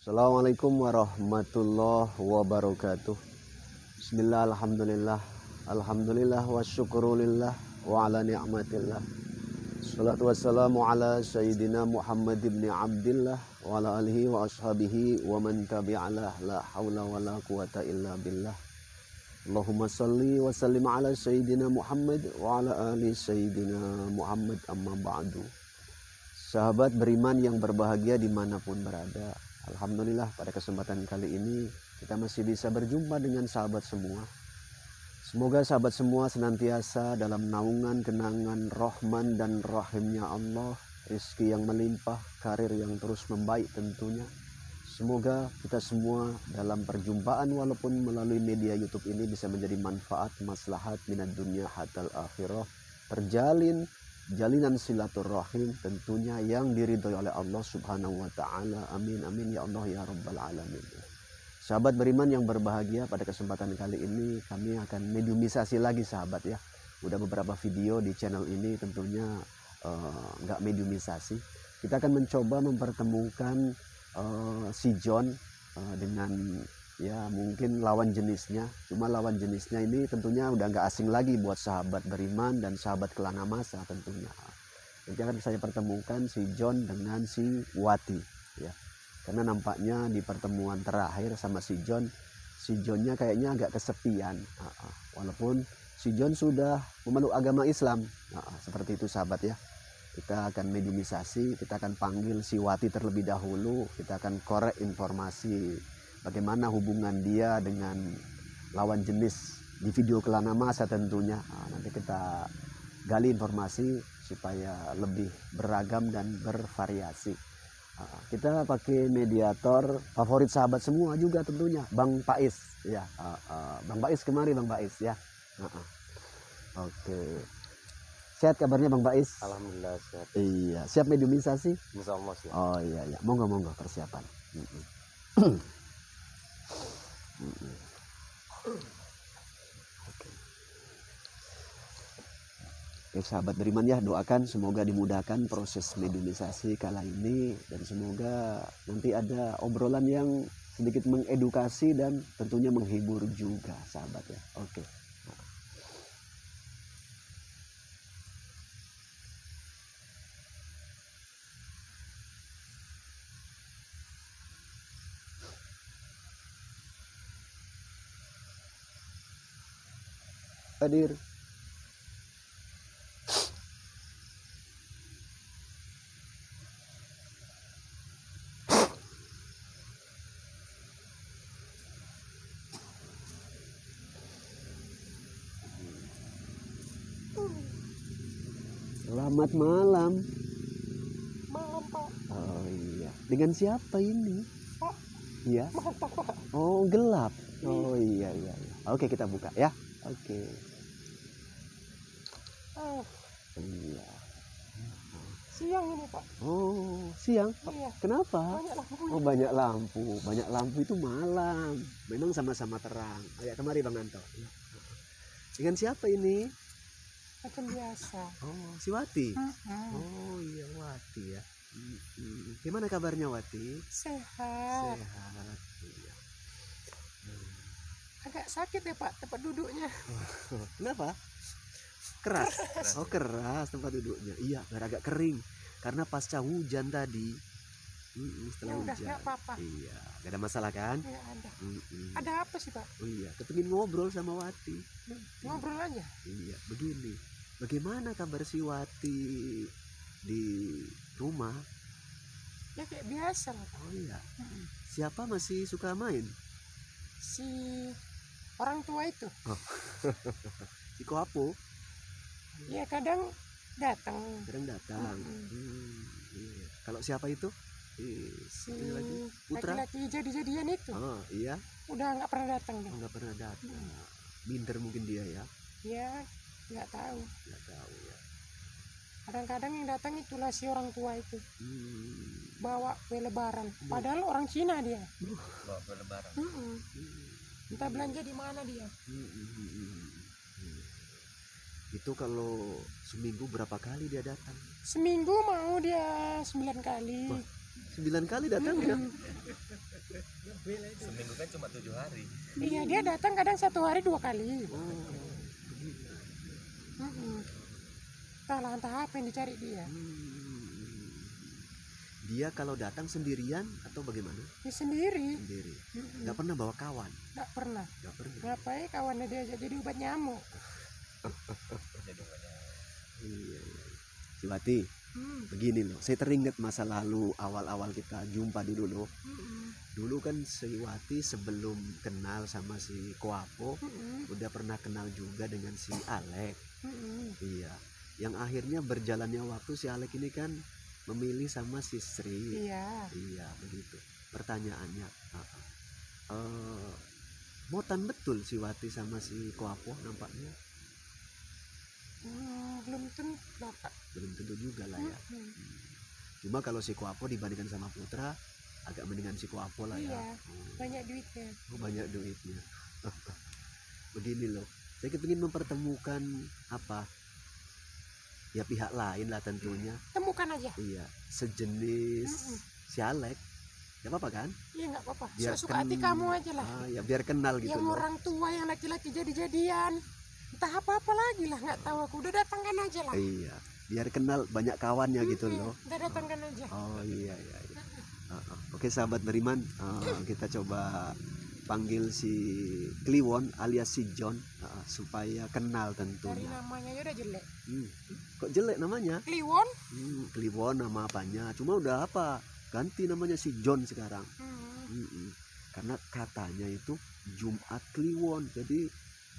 Assalamualaikum warahmatullahi wabarakatuh. Bismillah, alhamdulillah. Alhamdulillah wa syukurulillah wa ala ni'matillah. Salatu wassalamu ala sayyidina Muhammad ibn Abdillah wa ala alihi wa ashabihi wa man tabi'alah. La hawla wa la quwata illa billah. Allahumma salli wa sallim ala sayyidina Muhammad wa ala ali sayyidina Muhammad, amma ba'du. Sahabat beriman yang berbahagia dimanapun berada, alhamdulillah pada kesempatan kali ini kita masih bisa berjumpa dengan sahabat semua. Semoga sahabat semua senantiasa dalam naungan kenangan Rahman dan Rahimnya Allah, rezeki yang melimpah, karir yang terus membaik tentunya. Semoga kita semua dalam perjumpaan walaupun melalui media YouTube ini bisa menjadi manfaat, maslahat minad dunya hatal akhirah, terjalin jalinan silaturahim tentunya yang diridhoi oleh Allah Subhanahu wa taala. Amin amin ya Allah ya rabbal alamin. Sahabat beriman yang berbahagia, pada kesempatan kali ini kami akan mediumisasi lagi sahabat ya. Udah beberapa video di channel ini tentunya nggak mediumisasi. Kita akan mencoba mempertemukan si John dengan ya mungkin lawan jenisnya. Cuma lawan jenisnya ini tentunya udah nggak asing lagi buat sahabat beriman dan sahabat kelana masa tentunya. Nanti akan saya pertemukan si John dengan si Wati ya. Karena nampaknya di pertemuan terakhir sama si Johnnya kayaknya agak kesepian. Walaupun si John sudah memeluk agama Islam. Seperti itu sahabat ya. Kita akan mediumisasi, kita akan panggil si Wati terlebih dahulu. Kita akan korek informasi bagaimana hubungan dia dengan lawan jenis di video kelana masa tentunya. Nanti kita gali informasi supaya lebih beragam dan bervariasi. Kita pakai mediator favorit sahabat semua juga tentunya, Bang Pais ya. Bang Pais kemari Bang Pais ya. Oke. Sehat kabarnya Bang Pais? Alhamdulillah sehat. Iya, siap mediumisasi? Insyaallah siap. Oh iya ya, monggo persiapan. Oke sahabat beriman ya, doakan semoga dimudahkan proses mediumisasi kala ini, dan semoga nanti ada obrolan yang sedikit mengedukasi dan tentunya menghibur juga sahabat ya. Oke. Hadir. Selamat malam. Malam Pak. Oh iya. Dengan siapa ini? Pak. Iya. Mantap Pak. Oh gelap. Oh iya. Oke kita buka ya. Oke. Iya. Siang ini Pak. Oh siang. Iya. Kenapa? Banyak lampu. Oh banyak lampu. Banyak lampu itu malam. Memang sama-sama terang. Ayo kemari Bang Anto. Dengan siapa ini? Macam biasa. Oh si Wati. Oh iya Wati ya. Gimana kabarnya Wati? Sehat. Sehat. Iya. Agak sakit ya Pak tempat duduknya. Kenapa? Keras. Oh keras tempat duduknya. Iya biar agak kering karena pasca hujan tadi. Setelah Ya udah hujan. nggak apa-apa. Iya gak ada masalah kan? Ya ada. Ada apa sih Pak? Oh iya kepingin ngobrol sama Wati. Ngobrol aja. Iya begini, bagaimana kabar si Wati di rumah? Ya kayak biasa lah Pak. Oh iya, siapa masih suka main? Si orang tua itu. Si Koapo? Ya kadang datang. Kadang datang. Iya. Kalau siapa itu? Si Ini lagi Putra. laki-laki jadi-jadian itu. Oh iya, Udah nggak pernah datang deh. nggak pernah datang. Minder mungkin dia ya? Ya nggak tahu. Nggak tahu ya. Kadang-kadang yang datang itulah si orang tua itu. Hmm. Bawa kue lebaran. Padahal orang Cina dia. Bawa kue lebaran. Entah belanja di mana dia. Itu kalau seminggu berapa kali dia datang? Seminggu mau dia 9 kali. Wah, 9 kali datang ya? kan cuma 7 hari. Iya, dia datang kadang 1 hari 2 kali. Oh, begitu. Entahlah, entah apa yang dicari dia. Dia kalau datang sendirian atau bagaimana? Dia sendiri. Sendiri. Nggak pernah bawa kawan. Nggak pernah. Nggak pernah. Ngapain kawannya dia jadi obat nyamuk. Jadi banyak. Iya. Si Wati, begini loh. Saya teringat masa lalu awal-awal kita jumpa dulu loh. Dulu kan si Wati sebelum kenal sama si Koapo, udah pernah kenal juga dengan si Alek. Iya. Yang akhirnya berjalannya waktu si Alek ini kan memilih sama si Sri. Iya. Iya, begitu. Pertanyaannya, motan betul si Wati sama si Koapo nampaknya? Belum tentu lah, Pak. Belum tentu juga lah ya. Cuma kalau si Koapo dibandingkan sama Putra, agak mendingan si Koapo lah ya. Iya, banyak duitnya. Banyak duitnya. Begini loh, saya kepingin mempertemukan apa? Ya pihak lain lah tentunya. Temukan aja. Iya, sejenis si Alek. Gak apa-apa kan? Iya, nggak apa-apa. Biar Suka hati kamu aja lah. Ya biar kenal gitu Yang loh. orang tua, yang laki-laki jadi-jadian. Entah apa-apa lagi lah, nggak tahu aku. Udah datangkan aja lah. Iya, biar kenal banyak kawannya gitu loh. Udah datangkan aja. Oh iya. Oke sahabat beriman, kita coba panggil si Kliwon alias si John supaya kenal Dari tentunya. namanya aja udah jelek. Kok jelek namanya? Kliwon. Kliwon nama apanya? Cuma udah apa? Ganti namanya si John sekarang. Karena katanya itu Jumat Kliwon, jadi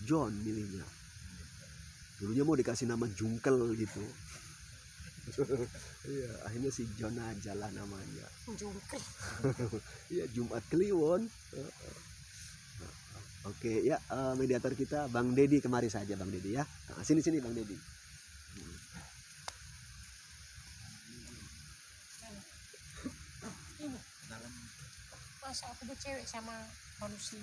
John milihnya. Dulunya mau dikasih nama Jungkel gitu. Iya, akhirnya si John aja lah namanya. Jungkel. Iya, Jumat Kliwon. Oke ya, mediator kita Bang Dedi kemari saja Bang Dedi ya. Sini Bang Dedi. Masa aku bercewek sama manusia.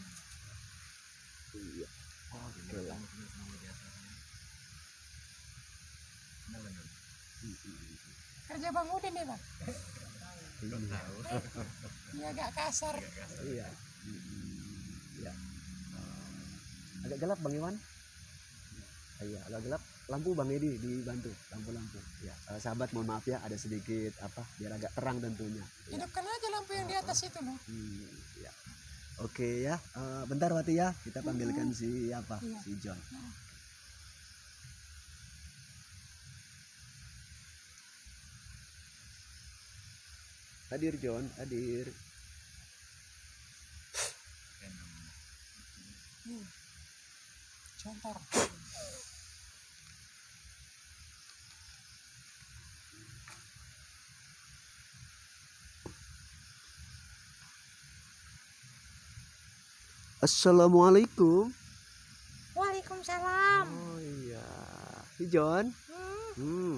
Iya. Oke lah. Kerja Bang Udin ya, Bang? Iya, agak kasar. Iya. Iya. Agak gelap Bang Iwan. Iya, agak gelap. Lampu Bang Edi dibantu, lampu-lampu. Ya, sahabat mohon maaf ya, ada sedikit biar agak terang tentunya. Hidupkan aja lampu yang di atas itu loh. Ya. Oke ya, bentar Wati ya, kita panggilkan si Iya. si John. Hadir John, hadir. Contoh. Assalamualaikum. Waalaikumsalam. Oh iya, si John.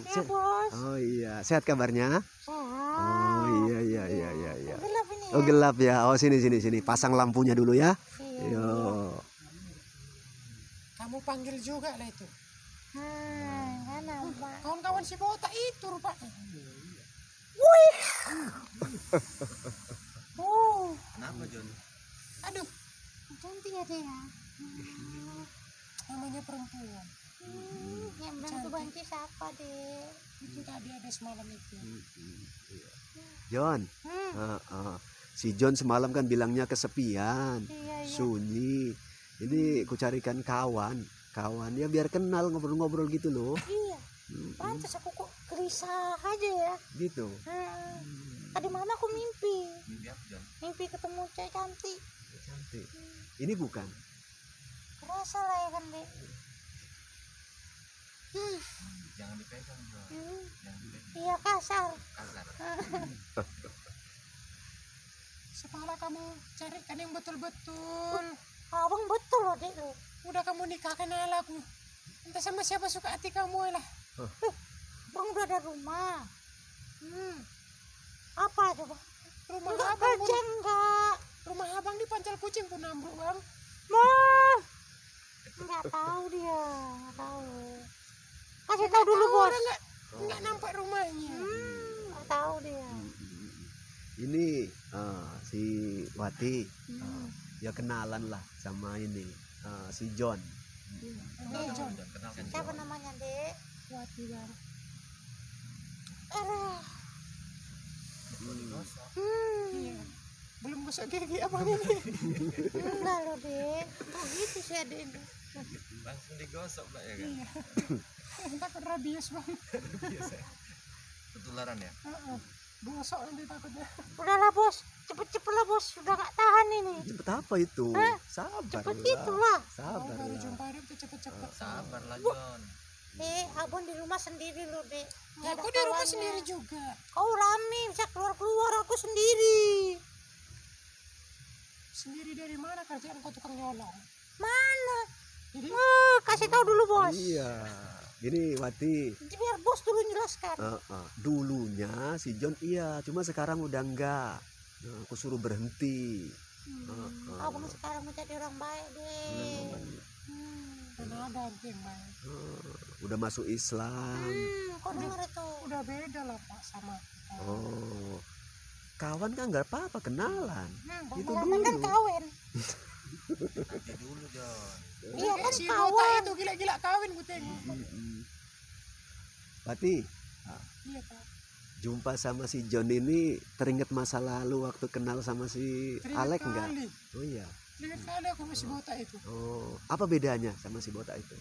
Ya bos. Oh iya, sehat kabarnya? Sehat. Oh iya. Gelap ini ya. Oh gelap ya. Oh sini. Pasang lampunya dulu ya. Iya. Yo. Kamu panggil juga lah itu. Kenapa? Kawan-kawan si botak itu rupanya. Kenapa John? Aduh, Cantik ya dia. namanya perempuan. Yang bantu siapa deh? Itu tadi ada semalam itu. John. Si John semalam kan bilangnya kesepian, Iya. sunyi. Ini ku carikan kawan ya biar kenal ngobrol-ngobrol gitu loh. Iya. Pantas aku kok gelisah aja ya. Gitu. Tadi malam aku mimpi. Mimpi apa John? Mimpi ketemu cewek cantik. Cantik. Ini bukan. Kerasa lah ya kan deh. Jangan dipegang John. Jangan dipegang. Iya kasar. Kasar. Setelah kamu carikan yang betul-betul. Abang betul loh dek lo. Udah kamu nikahkan aku. Entah sama siapa suka hati kamu lah. Bang udah ada rumah. Apa coba? Rumah Enggak abang kerja enggak. Rumah abang di Pancal Kucing pun ambruk bang. Mah. Enggak tahu dia. Enggak tahu. Kasih tahu dulu bos. Enggak nampak rumahnya. Enggak tahu dia. Ini si Wati. ya kenalan lah sama ini si John. Kenalkan John. John, kenalkan Siapa John. namanya, Dek? Wati bang. Aduh. Kok digosok? Iya. Belum gosok gigi abang ini. Enggak loh, Dek. Kok gitu sih adek ini? Langsung digosok Mbak ya kan? Iya. Takut rabies bang. Biasa. Ketularan ya? Gosok nanti takutnya. Udahlah, Bos. Cepet-cepet lah, Bos. Sudah nggak tahan ini. Cepet apa itu? Hah? Sabar Cepet lah. itulah. Sabar Baru lah. jumpa dia tuh cepet-cepet. Sabar lah John. Abang di rumah sendiri loh, Dek. Nggak ada Aku di rumah kawannya. sendiri juga. Kau rame, bisa keluar-keluar. Aku sendiri. Sendiri dari mana kerjaan kau tukang nyolong? Mana? Jadi Kasih tahu dulu, Bos. Iya. Gini Wati, Biar Bos dulu jelaskan. dulunya si John iya, cuma sekarang udah enggak. Aku suruh berhenti. Abang sekarang mau jadi orang baik, Dek. mana ada nanti yang baik. Udah masuk Islam. Kau denger itu? Udah beda lah pak sama kita. Oh, kawan kan nggak apa-apa kenalan. Itu Lama kan dulu. kawin. Nanti dulu John. Iya kan Si kawan. botak itu gila-gila kawin gue tengok. Wati, Iya pak. jumpa sama si John ini teringat masa lalu waktu kenal sama si Teringat Alek enggak? kali. Oh iya. Teringat kali aku masih botak itu. Oh, apa bedanya sama si botak itu?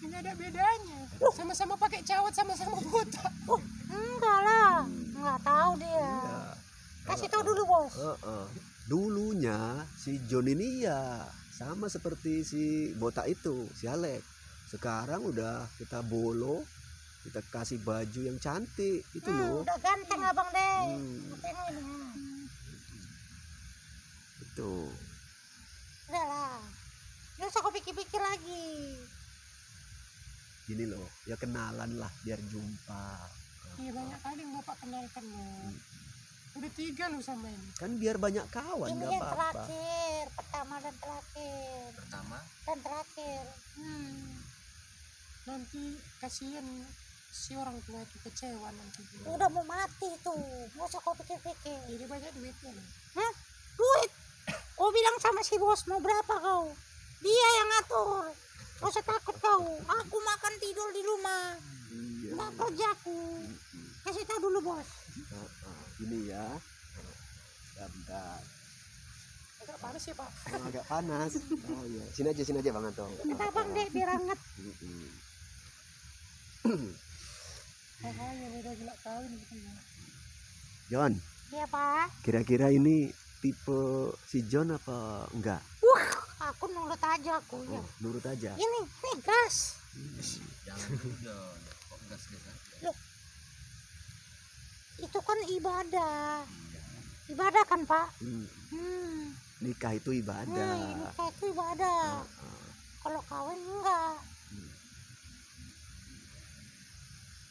Ini ada bedanya. Sama-sama pakai cawat, sama-sama botak. Enggak lah. Enggak tahu dia. Iya. Kasih tahu dulu, Bos. Dulunya si John ini ya sama seperti si botak itu, si Alek. Sekarang udah kita bolo, kita kasih baju yang cantik itu loh. Udah ganteng Abang, Dek. Tengok ini. Itu. Udah lah. Nggak usah kau pikir-pikir lagi. Gini loh, ya kenalan lah biar jumpa. Iya banyak kali yang bapak kenalkan loh. Udah 3 loh sama ini. Kan biar banyak kawan Ini nggak yang apa-apa. terakhir. Pertama dan terakhir. Pertama, Dan terakhir. Nanti kasihan si orang tua itu kecewa nanti. Udah mau mati tuh. Nggak usah kau pikir-pikir. Jadi banyak duitnya loh. Hah? Duit? Kau bilang sama si bos mau berapa kau? Dia yang ngatur. Gak usah takut kau. Aku makan tidur di rumah. Iya. Nggak kerjaku. Kasih tahu dulu, Bos. Ini ya. Bentar. Agak panas ya pak. Agak panas. Oh iya. Sini aja Bang Anto. Minta Bang deh biar hangat. Makanya udah gila kawin gitu ya. John, Iya, Pak. kira-kira ini tipe si John apa enggak? Aku nurut aja aku ya. Oh, nurut aja. Ini gas. jangan dulu John. Kok gas-gas aja? Itu kan ibadah. Ibadah kan, Pak? Nikah itu ibadah. Nikah itu ibadah. Kalau kawin enggak.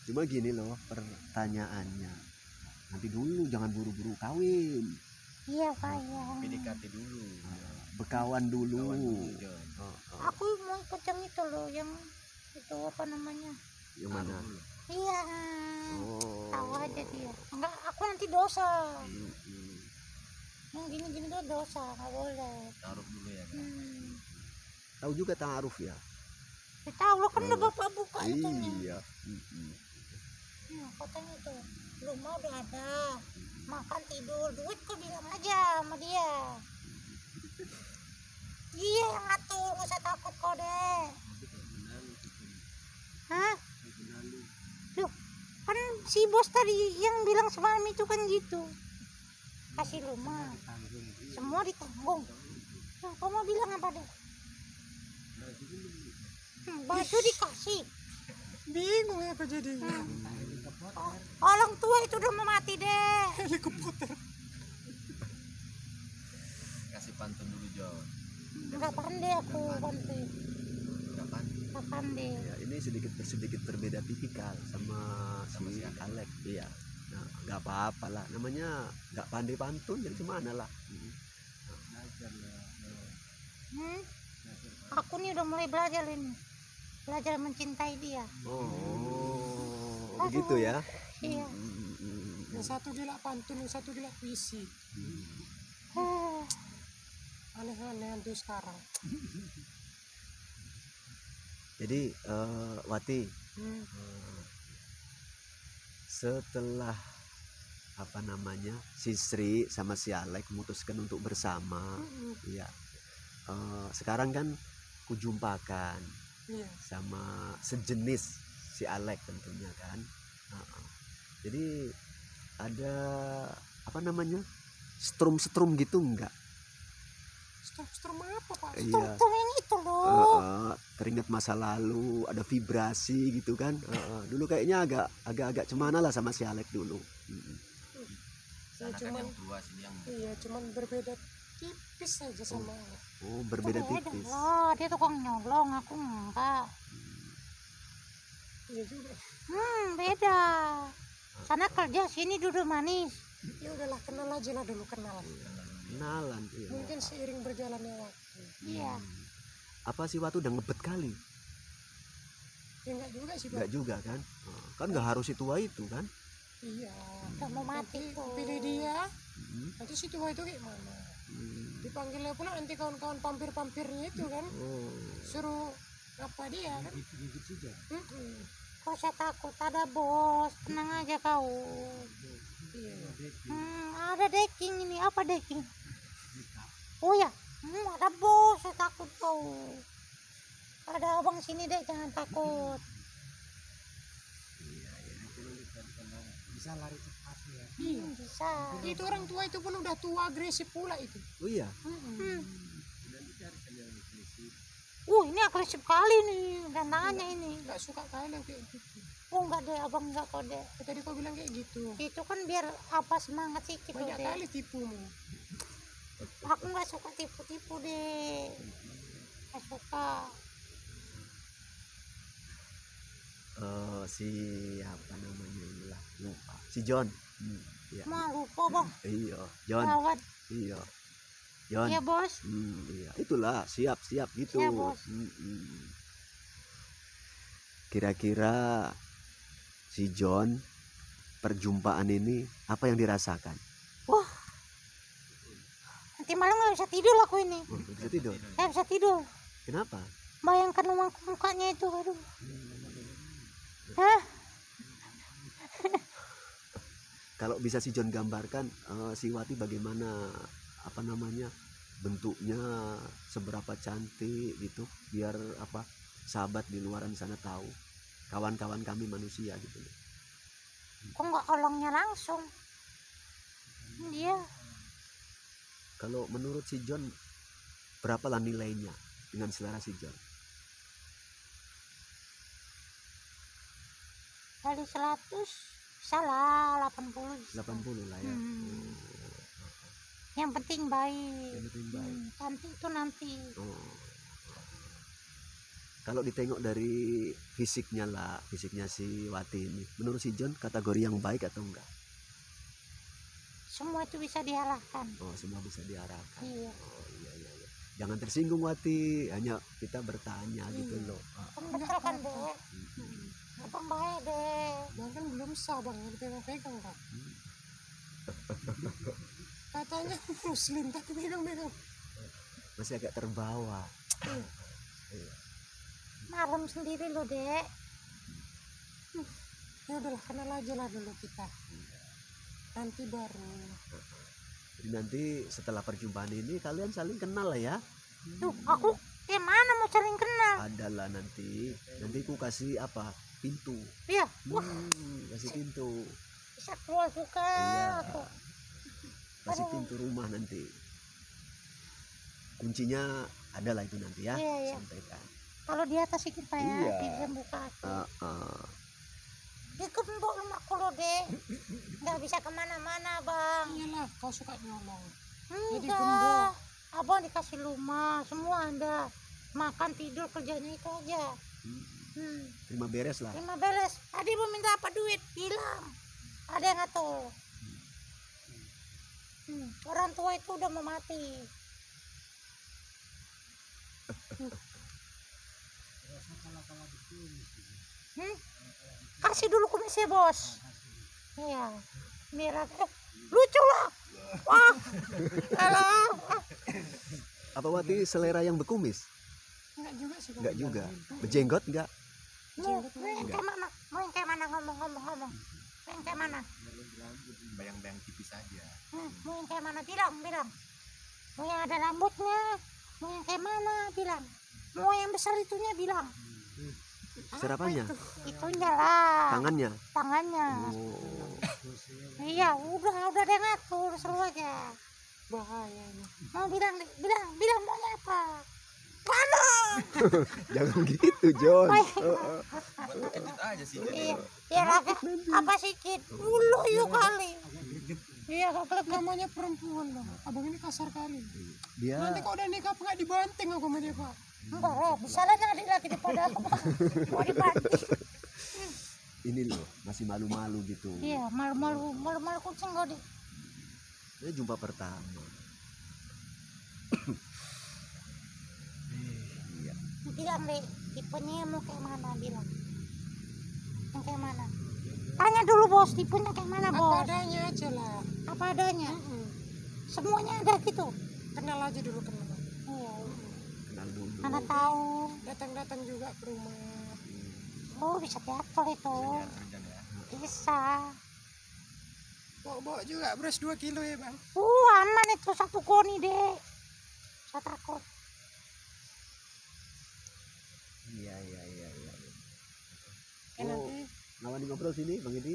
Cuma gini loh pertanyaannya. Nanti dulu jangan buru-buru kawin. Iya, Pak, ya. PDKT dulu. Berkawan dulu. Kawan dulu John. Aku mau ikut yang itu loh, yang itu apa namanya? Yang mana? Taruh dulu. Iya. Oh. Tahu aja dia. Enggak, aku nanti dosa. Mm-mm. Yang gini-gini tuh dosa, nggak boleh. Taruh dulu ya kan. Tahu juga ta'aruf ya? Ya, tahu lo kan udah bapak buka itunya. Iya. Mm-mm. Katanya tuh rumah udah ada, makan tidur, duit kok bilang aja sama dia. Iya yang ngatur, nggak usah takut kok deh. Hah? Loh, kan si bos tadi yang bilang semalam itu kan gitu. Kasih rumah, semua ditanggung. Nah, kamu bilang apa deh? Baju dikasih. Bingung ya apa jadinya. Orang tua itu udah mau mati deh. Helikopter. Kasih pantun dulu John. Nggak pandai aku bantuin. Kapan? Nggak pandai. Ya, ini sedikit berbeda tipikal sama si Alek. Iya. Nah, nggak apa-apa lah. Namanya nggak pandai pantun, jadi gimana lah. Aku nih udah mulai belajar ini. Belajar mencintai dia. Oh, begitu ya. Iya. Yang satu gila pantun, yang satu gila puisi. Oh, Aneh-aneh menantu sekarang. Jadi Wati, Hmm. setelah apa namanya si Sri sama si Alek memutuskan untuk bersama, Mm-mm. iya. Sekarang kan kujumpakan Iya. sama sejenis si Alek tentunya kan. Heeh. Jadi ada apa namanya strum gitu enggak? Strum apa Pak? Iya. Tuh yang itu loh. Teringat masa lalu, ada vibrasi gitu kan. Dulu kayaknya agak cemana lah sama si Alek dulu. Sana kan cuman- yang tua, sini yang muda. Iya, cuman berbeda tipis saja sama Alek. Oh, berbeda tipis. Loh, dia tukang nyolong, aku enggak. Iya juga. Beda. Sana kerja, sini duduk manis. Ya udahlah, kenal aja lah dulu, kenal. Kenalan, iya. Mungkin seiring berjalannya waktu. Iya. Apa si Watu udah ngebet kali? Ya enggak juga sih Pak. Enggak juga kan? Kan nggak harus si tua itu kan? Iya. Udah mau mati Nanti tuh. pilih dia, Hmm. nanti si tua itu kayak mana? Hmm. Dipanggilnya pula nanti kawan-kawan pampir-pampirnya itu kan, Oh. suruh apa dia kan? Mm-mm. Kau usah takut, ada bos. Tenang aja kau. Iya. Ada decking ini. Apa decking? Oh ya, ada bos. Saya takut kau. Ada abang sini deh, jangan takut. Iya. Bisa. Itu orang tua itu pun udah tua, agresif pula itu. Oh iya. Ini agresif kali nih. Tantangannya ini. Enggak suka kali kayak gitu. Oh enggak deh, abang enggak kok deh. Tadi kau bilang kayak gitu. Itu kan biar apa semangat sedikit Banyak deh. kali tipumu. Aku nggak suka tipu-tipu deh. Nggak suka. Si apa namanya inilah lupa. Si John. Iya. Mau lupa bang. Iya, John. Lawat. Iya. John. Iya bos. Iya, itulah siap gitu. Iya, Bos. Kira-kira si John perjumpaan ini apa yang dirasakan? Wah. Nanti malam nggak bisa tidur aku ini. Oh, bisa tidur. Saya bisa tidur. Kenapa? Bayangkan mukanya itu, aduh. Hah? Kalau bisa si John gambarkan si Wati bagaimana apa namanya bentuknya, seberapa cantik gitu, biar apa sahabat di luaran sana tahu, kawan-kawan kami manusia gitu. Kok nggak olongnya langsung? Iya. Kalau menurut si John berapalah nilainya dengan selera si John? Kali 100 salah 80 bisa. 80 lah ya. Yang penting baik. Yang penting baik. Cantik itu nanti. Kalau ditengok dari fisiknya lah, fisiknya si Wati ini, menurut si John kategori yang baik atau enggak? Semua itu bisa diarahkan. Oh, semua bisa diarahkan. Iya. Oh, iya. Jangan tersinggung Wati, hanya kita bertanya gitu loh. Kan betul kan deh. Abang baik deh. Bang kan belum sah bang, yang dipegang-pegang bang. Katanya muslim tapi pegang-pegang. Masih agak terbawa. Malam sendiri loh dek. Ya udahlah, kenal aja lah dulu kita. Nanti baru. Jadi nanti setelah perjumpaan ini kalian saling kenal lah ya. Tuh aku kayak mana mau saling kenal? Adalah nanti ku kasih apa? Pintu. Iya. Wah Kasih pintu. bisa keluar juga. Iya. Aku. Kasih pintu rumah nanti. Kuncinya adalah itu nanti ya. Iya. Sampaikan. Kalau di atas sedikit Pak ya, Iya. bisa buka aku. Ikut mbok rumahku lo deh. Nggak bisa kemana-mana bang. Iyalah, kau suka nyolong. Jadi Enggak. gembok. Abang dikasih rumah, semua ada. Makan tidur kerjanya itu aja. Terima beres lah. Terima beres. Tadi mau minta apa duit? Bilang. Ada yang ngatur. Orang tua itu udah mau mati. Kasih dulu kumisnya bos. Iya. Biar lucu lah. Wah. Halo. Apa Wati selera yang berkumis? Enggak juga sih. Enggak juga. Berjenggot enggak? Mau yang kayak mana? Mau yang kayak mana? Ngomong. Mau yang kayak mana? Bayang-bayang tipis aja. Mau yang kayak mana? Bilang. Mau yang ada rambutnya? Mau yang kayak mana? Bilang. Mau yang besar itunya? Bilang. Serapannya? Itunya lah. Tangannya? Tangannya. Oh. Iya, udah ada yang ngatur, seru aja. Bahaya ini. Mau bilang maunya apa? Mana? Jangan gitu, John. Buat edit aja sih. Iya, ya apa sedikit dulu yuk kali. Iya, Klub namanya perempuan loh. Abang ini kasar kali. Dia Nanti kalau udah nikah nggak dibanting aku sama dia Pak. enggak lah, bisa lah nyari lagi daripada aku. Mau dibanting. ini loh, masih malu-malu gitu. Iya, malu-malu kucing kau di. Ini jumpa pertama. Iya. Bilang deh, tipenya mau kayak mana bilang. Yang kayak mana? Tanya dulu bos, tipenya kayak mana Apa bos? adanya aja lah. Apa adanya? Semuanya ada gitu. Kenal aja dulu kenal. Iya. Kenal dulu. Mana tahu. Datang juga ke rumah. Oh, bisa diatur itu. Kerjaan ya. Bisa. Bawa juga beras 2 kilo ya Bang. Aman itu satu koni deh. Saya takut. Iya. Kan nanti Lawan ngobrol sini, Bang Edi.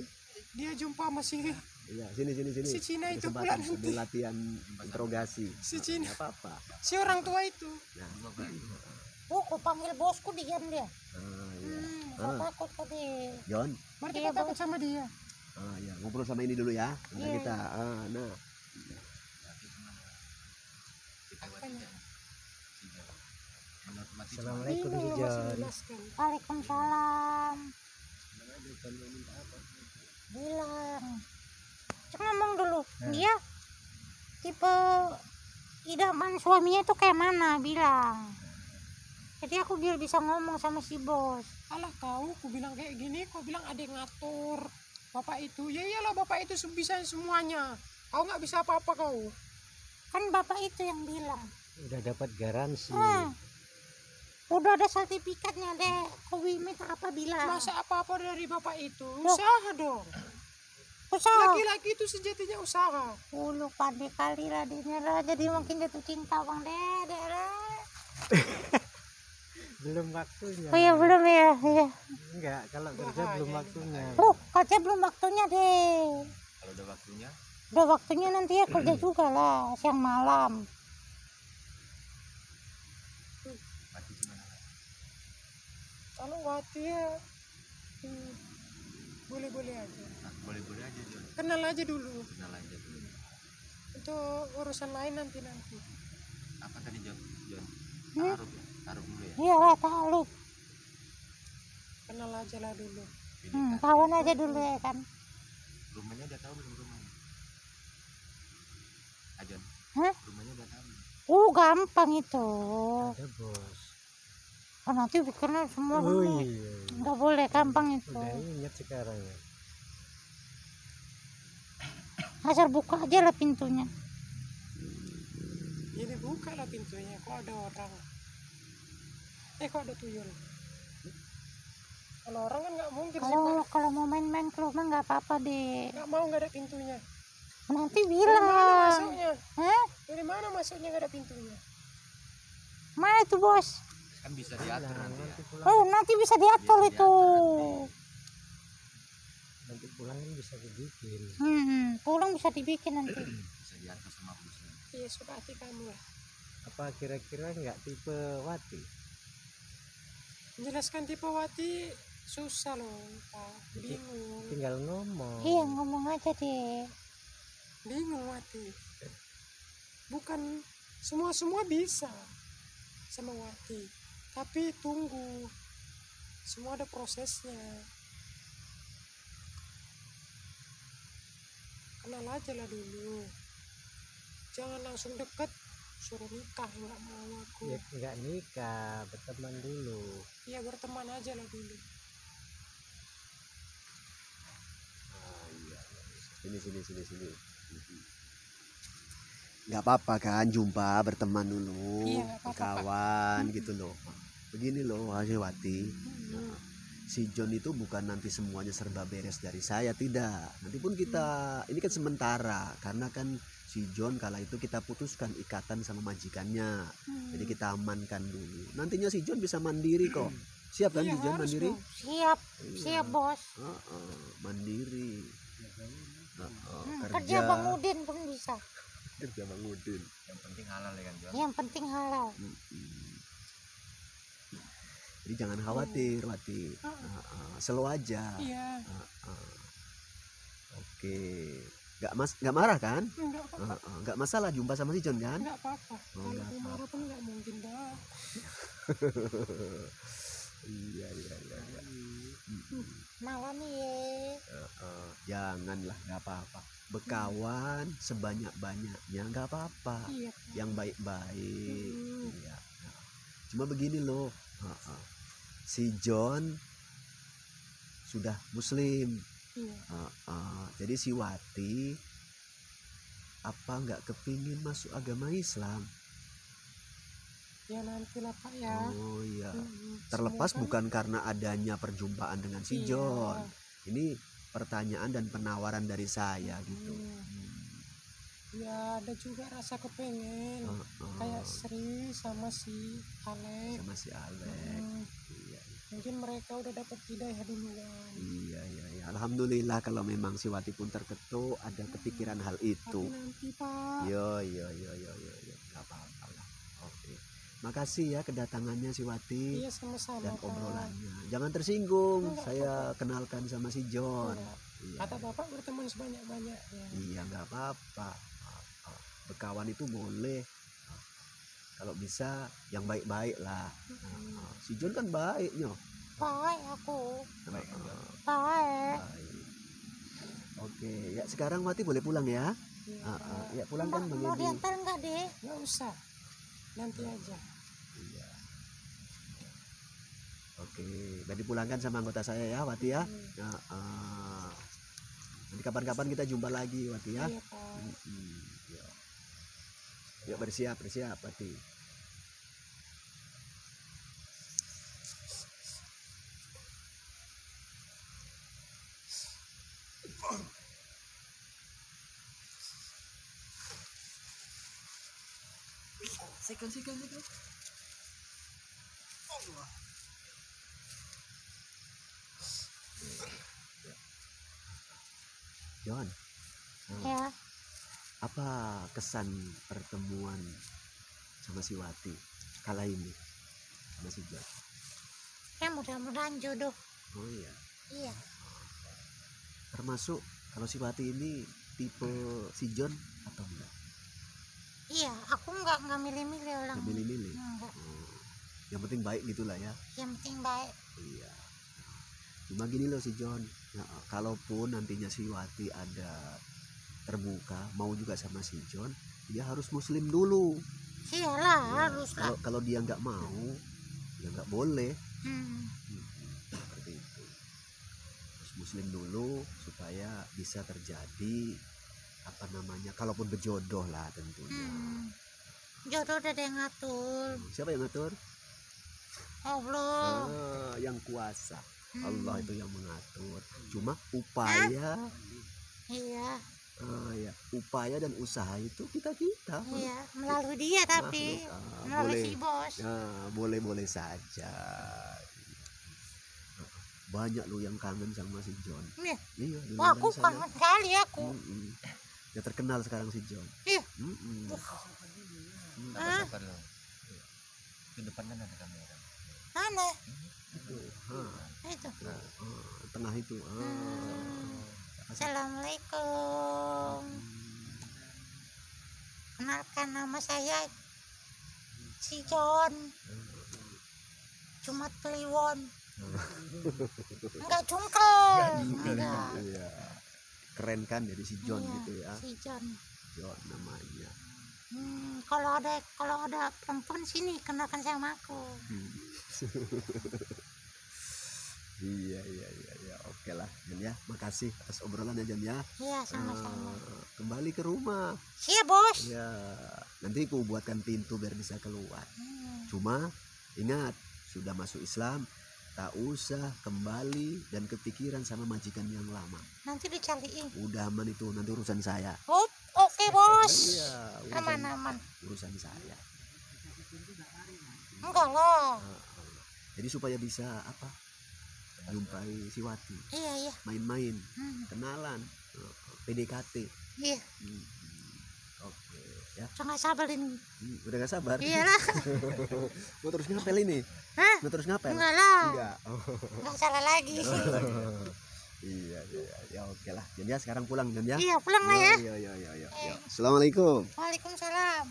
dia jumpa masih Iya, sini. si Cina itu Kesempatan pula nanti. sambil latihan interogasi. Si Cina. Nggak apa-apa. Si orang tua itu. Nah, Aku panggil bosku diam dia. iya. Saya takut tadi. John, Berarti Iya, kau takut sama dia. iya, ngobrol sama ini dulu ya. Nanti Iya. kita, nah, Assalamualaikum Waalaikumsalam. Bilang. Cek ngomong dulu. Dia tipe idaman suaminya itu kayak mana bilang. Jadi aku biar bisa ngomong sama si bos. Alah kau, ku bilang kayak gini, kau bilang ada yang ngatur. Bapak itu, ya iyalah bapak itu bisa semuanya. Kau nggak bisa apa-apa kau. Kan bapak itu yang bilang. Udah dapat garansi. Udah ada sertifikatnya deh. Kau minta apa bilang? Masa apa-apa dari bapak itu? Usaha dong. Usaha. Laki-laki itu sejatinya usaha. Ulu pandai kali lah dia jadi makin jatuh cinta bang dede. Belum waktunya. Oh iya belum ya. Iya. Enggak, kalau kerja belum waktunya. Kerja belum waktunya deh. Kalau udah waktunya, Udah waktunya nanti ya kerja juga lah siang malam. mati gimana? Kalau Wati ya, boleh-boleh aja. Nah, boleh-boleh aja John. Kenal aja dulu. Kenal aja dulu. Untuk urusan lain nanti. Apa tadi John? Hmm? Taruh ya? Taruh dulu ya? Iya lah tahu. Kenal aja lah dulu. Kawan aja dulu ya kan. Rumahnya udah tahu belum rumahnya? John? Hah? Rumahnya udah tahu belum? Gampang itu. Ada bos. Nanti dikenal semua. Oh dulu. iya. Nggak boleh gampang itu. Udah ingat sekarang ya. Asal buka aja lah pintunya. Ini buka lah pintunya. Kok ada orang? Kok ada tuyul? Kalau orang kan nggak mungkin sih Pak. Kalau mau main-main ke rumah nggak apa-apa deh. Nggak mau nggak ada pintunya. Nanti Dari mana bilang. masuknya? Hah? Dari mana masuknya nggak ada pintunya? Mana itu bos? Kan bisa diatur nanti ya. Nanti pulang, Nanti bisa diatur Bisa itu. nanti pulang kan bisa dibikin. Pulang bisa dibikin nanti. Bisa diatur sama bosnya. Iya, suka hati kamu lah. Apa kira-kira nggak tipe Wati? Menjelaskan tipe Wati susah loh, Pak. Bingung. Tinggal ngomong. Iya ngomong aja deh. Bingung Wati. Bukan semua bisa sama Wati. Tapi tunggu. Semua ada prosesnya. Kenal aja lah dulu. Jangan langsung deket. Suruh nikah, nggak mau aku. Ya nggak nikah, berteman dulu. Iya, berteman aja lah dulu. sini. nggak apa-apa kan jumpa berteman dulu, Iya, nggak apa-apa, Pak. berkawan gitu loh. Begini loh Hajiwati, Mm-mm. si John itu bukan nanti semuanya serba beres dari saya, tidak. Nanti pun kita ini kan sementara karena kan si John kala itu kita putuskan ikatan sama majikannya, jadi kita amankan dulu. Nantinya si John bisa mandiri kok. Siap kan Iya, si John harus mandiri? dong. Siap, Iya. siap bos. Mandiri. Kerja Bang Udin pun bisa. Kerja Bang Udin. Yang penting halal ya kan John. Yang penting halal. Jadi jangan khawatir, Wati. Slow aja. Iya, Oke. Nggak marah kan? enggak apa-apa. Nggak masalah jumpa sama si John kan? Enggak apa-apa. Oh, Kalau nggak aku marah pun enggak mungkin dah. Iya. Malah nih ye. Janganlah, nggak apa-apa. Berkawan sebanyak-banyaknya nggak apa-apa. Iya, Pak. Yang baik-baik. Mm. Iya. Cuma begini loh. Si John sudah Muslim. Iya. Jadi si Wati apa nggak kepingin masuk agama Islam? Ya nantilah Pak ya. Oh iya. Mm-mm. Terlepas Soalnya kan- bukan karena adanya perjumpaan dengan si Iya. John. Ini pertanyaan dan penawaran dari saya gitu. Iya. Ya ada juga rasa kepengen kayak Sri sama si Alek. Sama si Alek. Hmm, Iya. mungkin mereka udah dapat hidayah duluan. Iya. Alhamdulillah kalau memang si Wati pun terketuk ada kepikiran hal itu. Tapi nanti Pak. Yo. Gak apa-apa lah. Oke. Makasih ya kedatangannya si Wati Iya sama-sama dan Pak. obrolannya. Jangan tersinggung. Enggak Saya kenalkan sama si John. Enggak. Iya. Kata Bapak berteman sebanyak-banyaknya. Iya nggak apa-apa. Berkawan itu boleh. Kalau bisa yang baik-baik lah. Si John kan baiknya. Baik aku. Baik kan John. Baik. Baik. Oke, ya sekarang Wati boleh pulang ya. Iya, Pak. Ya pulang kan Bang Mau Edi. diantar enggak deh? Nggak usah. Nanti aja. Iya. Oke, dan dipulangkan sama anggota saya ya Wati ya. Nanti kapan-kapan kita jumpa lagi Wati ya. Iya Pak. Yuk bersiap Wati. Second. John, Ya, apa kesan pertemuan sama si Wati kala ini sama si John? ya mudah-mudahan jodoh. Oh iya, Iya. termasuk kalau si Wati ini tipe si John atau enggak? Iya, aku nggak milih-milih orang. Nggak milih-milih. Enggak. Yang penting baik gitulah ya. Yang penting baik. Iya. Cuma gini loh si John, kalaupun nantinya si Wati ada terbuka mau juga sama si John, dia harus Muslim dulu. Iyalah, Ya, harus lah. kalau dia nggak mau, ya nggak boleh. Hmm. Seperti itu. Harus Muslim dulu supaya bisa terjadi apa namanya, kalaupun berjodoh lah tentunya. Jodoh udah ada yang ngatur. Siapa yang ngatur? Allah. Yang kuasa. Hmm. Allah itu yang mengatur. Cuma upaya, Iya, ya, upaya dan usaha itu kita. iya. Melalui dia tapi. Makhluk, Melalui boleh. si bos. Boleh saja. Banyak lu yang kangen sama si John. Iya. Iya, di Wah, luaran aku sana. kangen sekali aku. Ya terkenal sekarang si John. Iya. Ah, Sabar lo. Ke depan kan ada kamera. mana? Itu, Itu. tengah itu. Assalamualaikum. Kenalkan nama saya si John. Cuma Kliwon. Enggak cungkel. Enggak. Iya. Keren kan jadi si John Iya, gitu ya. Si John. John namanya. Kalau ada perempuan sini kenalkan sama aku. Iya, oke. Oke lah Jan ya, makasih atas obrolannya Jan ya. Iya, sama-sama. Kembali ke rumah Siap, Bos. ya, nanti aku buatkan pintu biar bisa keluar. Hmm. Cuma ingat, sudah masuk Islam, tak usah kembali dan kepikiran sama majikan yang lama. Nanti dicariin. Udah aman itu, nanti urusan saya. Oh, oke, Bos. Iya, Aman-aman. urusan saya. Enggak lah. Jadi supaya bisa apa? Jumpai si Wati, Iya, iya. main-main, Hmm. kenalan, PDKT. Iya. Oke ya. Jangan sabar ini. Udah gak sabar. Iyalah. Mau terus ngapel ini? Hah? Mau terus ngapel? Enggak lah. Enggak. Enggak salah lagi. Iya, ya oke lah. Jan ya, sekarang pulang Jan ya. Iya, pulang lah ya. Iya. Assalamualaikum. Waalaikumsalam.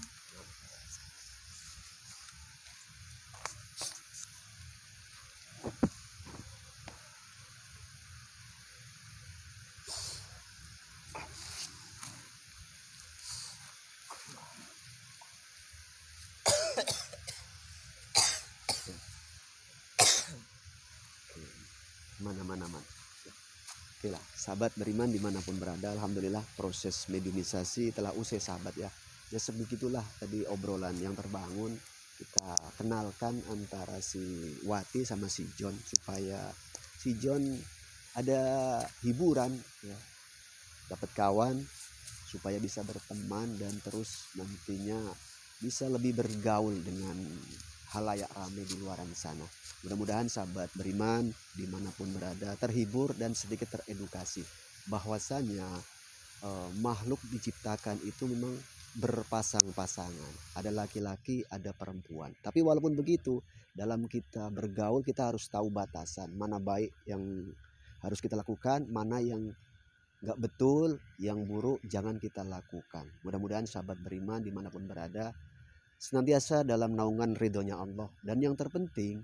Mana. Oke lah, sahabat beriman dimanapun berada, alhamdulillah proses mediumisasi telah usai sahabat ya. Ya sebegitulah tadi obrolan yang terbangun. Kita kenalkan antara si Wati sama si John supaya si John ada hiburan ya, dapat kawan supaya bisa berteman dan terus nantinya bisa lebih bergaul dengan halayak ramai di luaran sana. Mudah-mudahan sahabat beriman dimanapun berada terhibur dan sedikit teredukasi bahwasanya makhluk diciptakan itu memang berpasang-pasangan, ada laki-laki ada perempuan. Tapi walaupun begitu, dalam kita bergaul kita harus tahu batasan mana baik yang harus kita lakukan, mana yang nggak betul, yang buruk jangan kita lakukan. Mudah-mudahan sahabat beriman dimanapun berada senantiasa dalam naungan ridhonya Allah, dan yang terpenting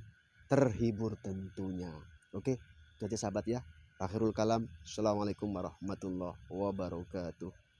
terhibur tentunya. Oke, itu aja sahabat ya. Akhirul kalam. Assalamualaikum warahmatullahi wabarakatuh.